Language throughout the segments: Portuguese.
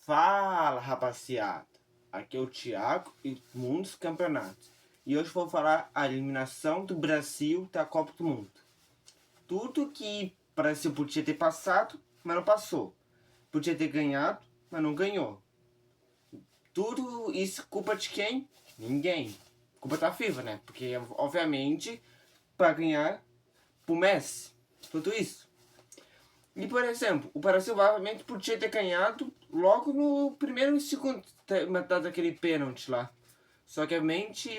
Fala, rapaziada! Aqui é o Thiago e Mundos Campeonatos. E hoje vou falar a eliminação do Brasil da Copa do Mundo. Tudo que o Brasil podia ter passado, mas não passou. Podia ter ganhado, mas não ganhou. Tudo isso culpa de quem? Ninguém. Culpa da FIFA, né? Porque, obviamente, para ganhar, pro Messi. Tudo isso. E, por exemplo, o Brasil provavelmente podia ter ganhado logo no primeiro e segundo metade daquele pênalti lá. Só que, obviamente,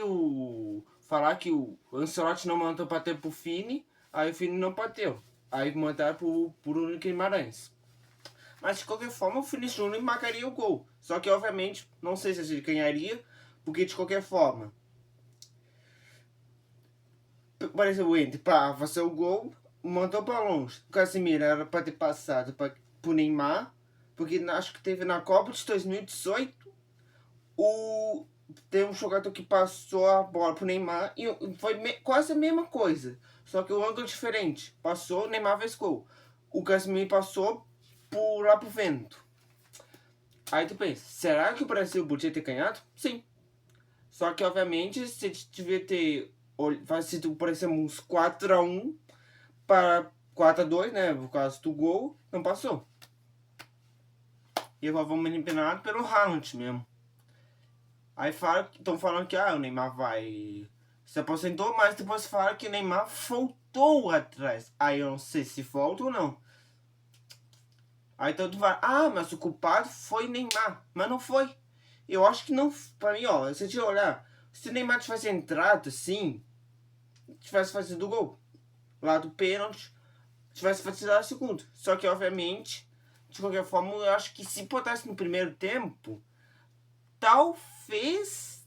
falar que o Ancelotti não mandou bater pro Fini, aí o Fini não bateu. Aí mandaram pro Bruno Guimarães. Mas, de qualquer forma, o Vinícius Júnior marcaria o gol. Só que, obviamente, não sei se ele ganharia, porque, de qualquer forma, por exemplo, o Ender, para fazer o gol, mandou para longe. O Casemiro era para ter passado para o Neymar, porque acho que teve na Copa de 2018, tem um jogador que passou a bola pro Neymar e foi quase a mesma coisa, só que o ângulo diferente. Passou, o Neymar fez gol. O Casemiro passou lá pro vento. Aí tu pensa, será que o Brasil podia ter ganhado? Sim. Só que, obviamente, você devia ter sido, por exemplo, uns 4-1 para 4-2, né? Por causa do gol, não passou. E agora vamos eliminado pelo Haaland mesmo. Aí estão falando que o Neymar vai se aposentou, mas depois fala que o Neymar voltou atrás. Aí eu não sei se volta ou não. Aí todo vai, mas o culpado foi Neymar. Mas não foi. Eu acho que não. Pra mim, ó, se a gente olhar, se o Neymar tivesse entrado assim, tivesse fazido o gol lá do pênalti, tivesse fazido o segundo. Só que, obviamente, de qualquer forma, eu acho que se botasse no primeiro tempo, talvez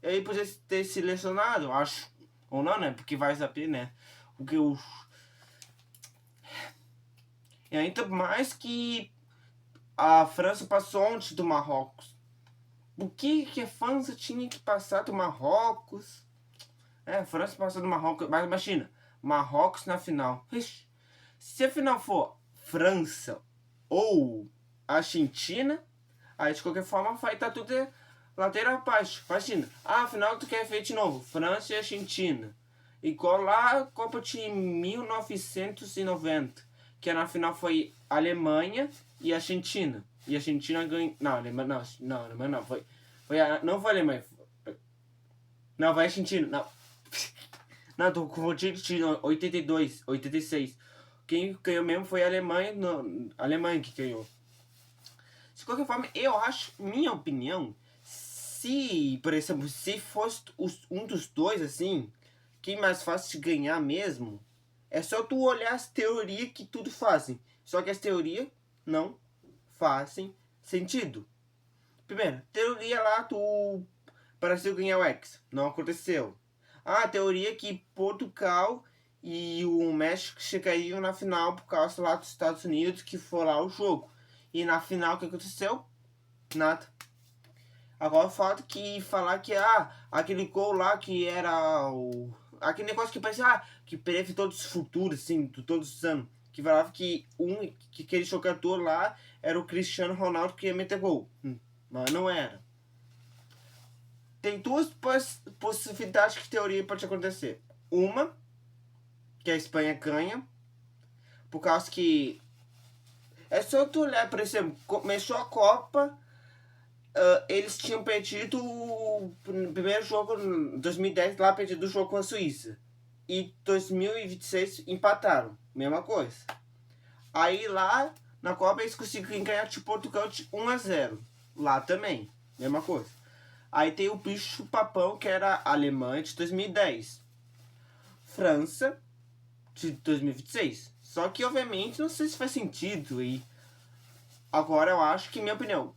ele pudesse ter se lesionado, acho. Ou não, né? Porque vai saber, né? Porque o. E ainda mais que a França passou antes do Marrocos. Por que a França tinha que passar do Marrocos? A França passou do Marrocos. Mas imagina, Marrocos na final. Ixi, se a final for França ou Argentina, aí de qualquer forma vai estar tudo lateral abaixo. Imagina, afinal tu quer ver de novo França e Argentina. Igual lá a Copa de 1990, que na final foi Alemanha e Argentina. E a Argentina ganhou. Não, Alemanha não. Não foi a Alemanha. Não, foi a Argentina. Não. Não, tô confundindo de 82, 86. Quem ganhou mesmo foi a Alemanha. A Alemanha que ganhou. De qualquer forma, eu acho, minha opinião, se, por exemplo, se fosse um dos dois, assim, quem mais fácil de ganhar mesmo, é só tu olhar as teorias que tudo fazem. Só que as teorias não fazem sentido. Primeiro, teoria lá do Brasil ganhar o X. Não aconteceu. A teoria que Portugal e o México chegariam na final por causa lá dos Estados Unidos, que foi lá o jogo. E na final o que aconteceu? Nada. Agora falta que falar que aquele gol lá que era aquele negócio que parece que prevê todos os futuros, assim, de todos os anos. Que falava que aquele jogador lá era o Cristiano Ronaldo que ia meter gol. Mas não era. Tem duas possibilidades que teoria pode acontecer. Uma, que a Espanha ganha, por causa que é só tu olhar, por exemplo, começou a Copa, eles tinham perdido o primeiro jogo em 2010, lá perdido o jogo com a Suíça. E 2026 empataram, mesma coisa. Aí lá na Copa eles conseguiram ganhar de Portugal de 1-0. Lá também, mesma coisa. Aí tem o bicho papão que era a Alemanha de 2010. França de 2026. Só que obviamente não sei se faz sentido aí. Agora eu acho que, minha opinião,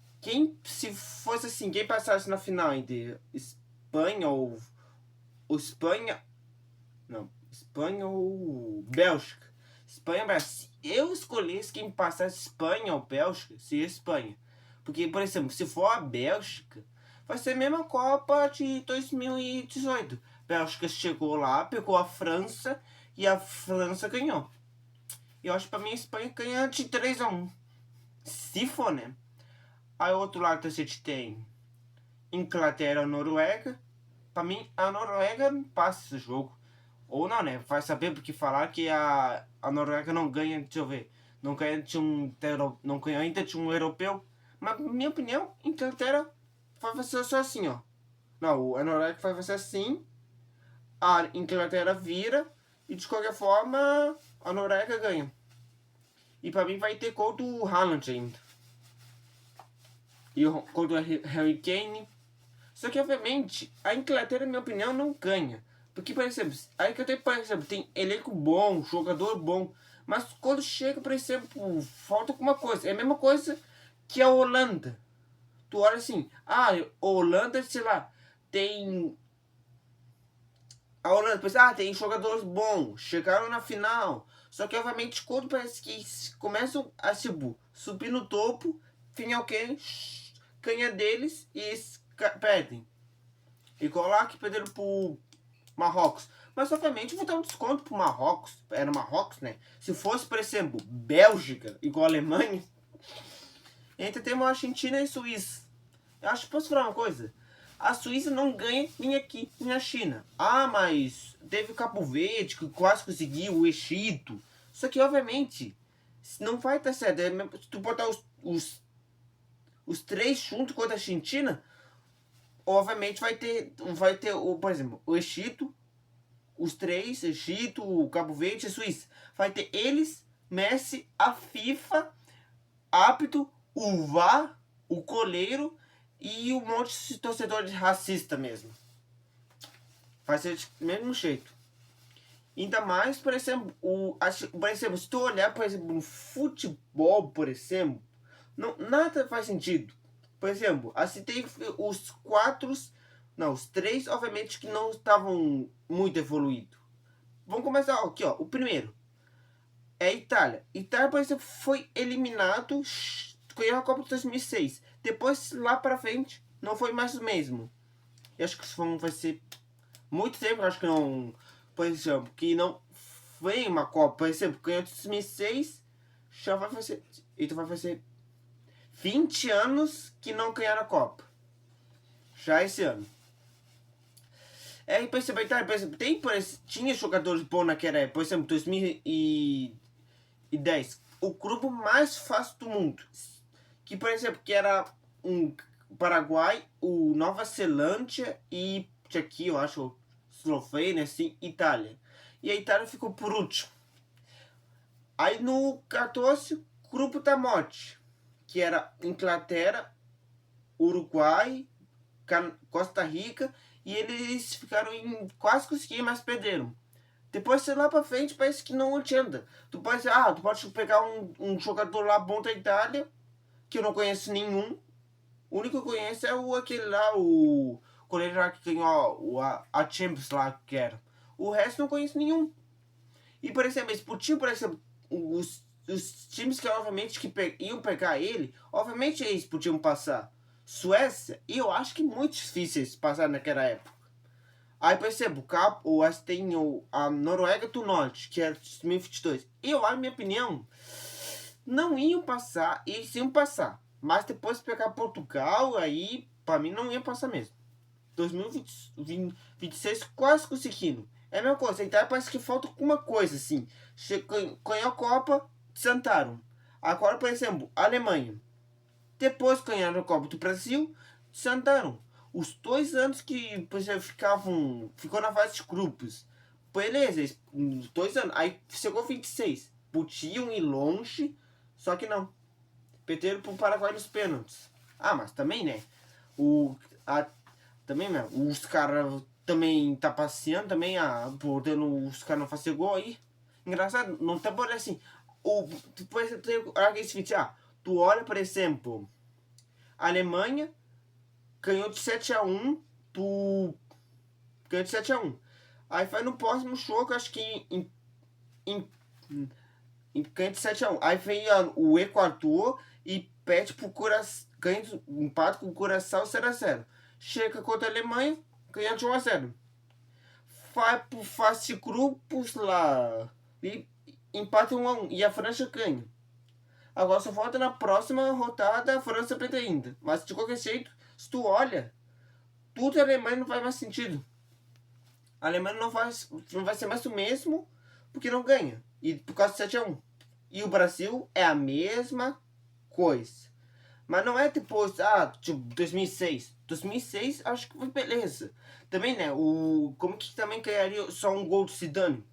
se fosse assim, quem passasse na final entre Espanha ou Espanha ou Bélgica. Espanha, se eu escolhesse quem passasse Espanha ou Bélgica, seria Espanha. Porque, por exemplo, se for a Bélgica, vai ser a mesma Copa de 2018. A Bélgica chegou lá, pegou a França e a França ganhou. Eu acho que pra mim a Espanha ganha de 3-1. Se for, né? Aí outro lado a gente tem Inglaterra, Noruega. Pra mim, a Noruega passa esse jogo. Ou não, né? Vai saber porque falar que a Noruega não ganha, deixa eu ver. Não ganha de não ganha ainda de um europeu. Mas, na minha opinião, Inglaterra vai ser só assim, ó. Não, a Noruega vai ser assim. A Inglaterra vira. E de qualquer forma, a Noruega ganha. E pra mim vai ter gol do Haaland ainda. E o gol do Harry Kane. Só que, obviamente, a Inglaterra, na minha opinião, não ganha. Porque, por exemplo, a Inglaterra, por exemplo, tem elenco bom, jogador bom. Mas quando chega, por exemplo, falta alguma coisa. É a mesma coisa que a Holanda. Tu olha assim, a Holanda, sei lá, tem... A Holanda, pensa, tem jogadores bons, chegaram na final. Só que, obviamente, quando parece que começam a subir no topo, vem alguém, ganha deles e perdem. Igual lá que perderam pro Marrocos. Mas obviamente vou dar um desconto pro Marrocos. Era Marrocos, né? Se fosse, por exemplo, Bélgica, igual a Alemanha. Entre temos a Argentina e a Suíça. Eu acho que posso falar uma coisa. A Suíça não ganha nem aqui, nem na China. Ah, mas teve o Cabo Verde, que quase conseguiu, o Egito. Só que, obviamente, não vai estar certo. Se tu botar os três juntos contra a Argentina, obviamente vai ter por exemplo, o Egito, os três, Egito, o Cabo Verde e a Suíça. Vai ter eles, Messi, a FIFA, árbitro, o VAR, o goleiro e um monte de torcedores racistas mesmo. Vai ser do mesmo jeito. Ainda mais, por exemplo, se tu olhar, por exemplo, no futebol, por exemplo, não, nada faz sentido. Por exemplo, assim tem os os três, obviamente, que não estavam muito evoluídos. Vamos começar aqui, ó. O primeiro é a Itália. Itália, por exemplo, foi eliminado, ganhou a Copa de 2006. Depois, lá pra frente, não foi mais o mesmo. Eu acho que vai ser muito tempo, acho que não. Por exemplo, que não vem uma Copa. Por exemplo, ganhou de 2006, já vai fazer. Então vai fazer 20 anos que não ganharam a Copa. Já esse ano. É, por exemplo, tinha jogadores bons naquela época. Por exemplo, 2010. O grupo mais fácil do mundo. Que, por exemplo, que era um Paraguai, o Nova Zelândia e aqui, eu acho, Eslovênia, assim, Itália. E a Itália ficou por último. Aí no 14, grupo da morte, que era Inglaterra, Uruguai, Costa Rica, e eles ficaram quase conseguiram, mas perderam. Depois, sei lá pra frente, parece que não adianta. Tu pode pegar um jogador lá bom da Itália, que eu não conheço nenhum. O único que eu conheço é aquele lá, o goleiro lá que ganhou a Champions lá, que era. O resto não conheço nenhum. E, por exemplo, esse por exemplo, os times que obviamente iam pegar ele, obviamente eles podiam passar. Suécia, e eu acho que muito difíceis passar naquela época. Aí, por exemplo, tem a Noruega do Norte, que era 2022. Eu, na minha opinião, não iam passar, eles iam passar. Mas depois de pegar Portugal, aí, pra mim, não ia passar mesmo. 2026 quase conseguindo. É a mesma coisa, então parece que falta alguma coisa, assim. Ganhou a Copa, sentaram. Agora, por exemplo, a Alemanha. Depois ganharam a Copa do Brasil, sentaram. Os 2 anos que, por exemplo, ficou na fase de grupos. Beleza, 2 anos. Aí chegou 26. Podiam ir longe, só que não. Perderam pro Paraguai nos pênaltis. Ah, mas também, né? Também, né? Os caras também tá passeando também, podendo os caras não fazer gol aí. Engraçado, não tá por assim. Depois tu olha, por exemplo, a Alemanha ganhou de 7-1 ganhou de 7-1. Aí vai no próximo jogo, acho que ganha de 7-1. Aí vem o Equador e pede pro Curaçao, ganha empate com o Curaçao 0-0. Chega contra a Alemanha, ganha de 1-0. Vai pro fase de grupos lá e empate 1-1. E a França ganha. Agora só falta na próxima rodada a França perder ainda. Mas de qualquer jeito, se tu olha, tudo a Alemanha não faz mais sentido. A Alemanha não vai ser mais o mesmo porque não ganha. E por causa do 7-1. E o Brasil é a mesma coisa. Mas não é depois, tipo 2006. 2006 acho que foi beleza. Também, né, como que também ganharia só um gol do Zidane?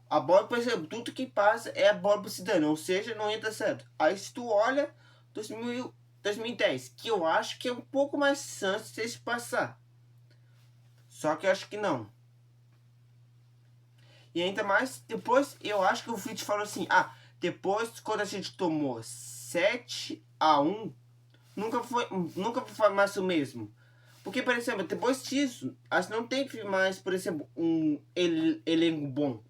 A bola, por exemplo, tudo que passa é a bola pro Zidane, ou seja, não entra certo. Aí se tu olha 2010, que eu acho que é um pouco mais chance de se passar. Só que eu acho que não. E ainda mais, depois eu acho que o Fitch falou assim, depois quando a gente tomou 7-1, nunca foi mais o mesmo. Porque, por exemplo, depois disso, acho que não teve mais, por exemplo, um elenco bom.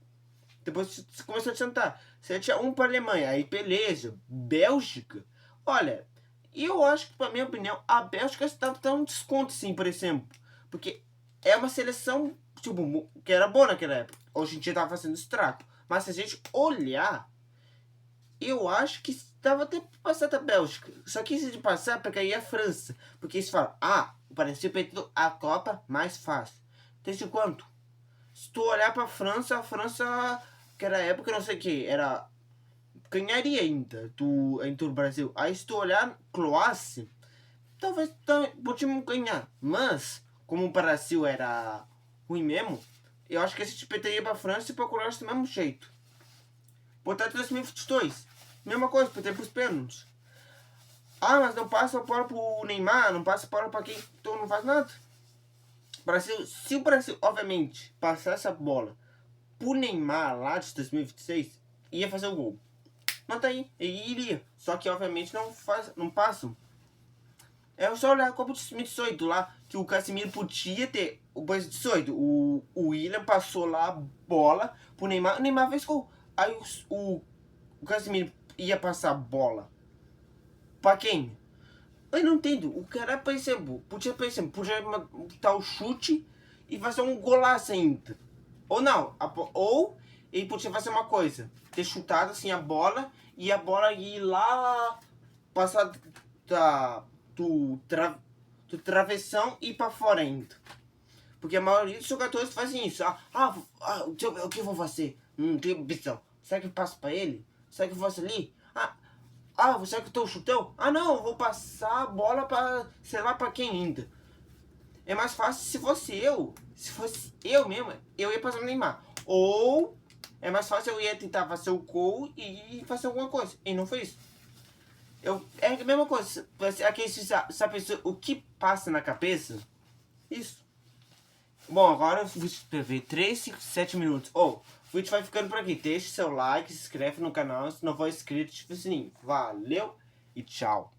Depois começou a tentar 7-1 para a Alemanha, aí beleza, Bélgica. Olha, eu acho que, pra minha opinião, a Bélgica estava dando um desconto, sim, por exemplo. Porque é uma seleção, tipo, que era boa naquela época. Hoje em dia estava fazendo estrago. Mas se a gente olhar, eu acho que estava até para passar da Bélgica. Só que se de passar, para cair a França. Porque eles falam, o Brasil perdeu a Copa mais fácil. Desde quanto? Se tu olhar para a França, que era época, não sei o que, era. Ganharia ainda entre o Brasil. Aí se tu olhar Croácia, talvez podíamos ganhar. Mas, como o Brasil era ruim mesmo, eu acho que a gente perderia para a França e para a Croácia do mesmo jeito. Portanto, 2022, mesma coisa, perder para os pênaltis. Mas não passa a bola pro Neymar, não passa a bola para quem então não faz nada. Brasil, se o Brasil, obviamente, passar essa bola pro Neymar lá de 2026, ia fazer o gol. Não tá aí, ele iria. Só que obviamente não passam. É só olhar a Copa de 2018 lá, que o Casemiro podia ter. O 2018, o William passou lá a bola pro Neymar. O Neymar fez gol. Aí o Casemiro ia passar a bola pra quem? Eu não entendo. O cara, por exemplo, podia dar o chute e fazer um golaço ainda. Ou não, ou ele podia fazer uma coisa, ter chutado assim a bola e a bola ir lá, passar do travessão e ir pra fora ainda. Porque a maioria dos jogadores fazem isso. Deixa eu ver o que eu vou fazer. Tem opção. Será que eu passo pra ele? Será que eu faço ali? Será que eu tô chutão? Não, eu vou passar a bola pra, sei lá pra quem ainda. É mais fácil se fosse eu mesmo, eu ia passar no Neymar. Ou é mais fácil eu ia tentar fazer o gol e fazer alguma coisa. E não foi isso. É a mesma coisa. Aqui, sabe o que passa na cabeça? Isso. Bom, agora eu vou escrever 3, 5, 7 minutos. O vídeo vai ficando por aqui. Deixe seu like, se inscreve no canal se não for inscrito, ativa o sininho. Valeu e tchau.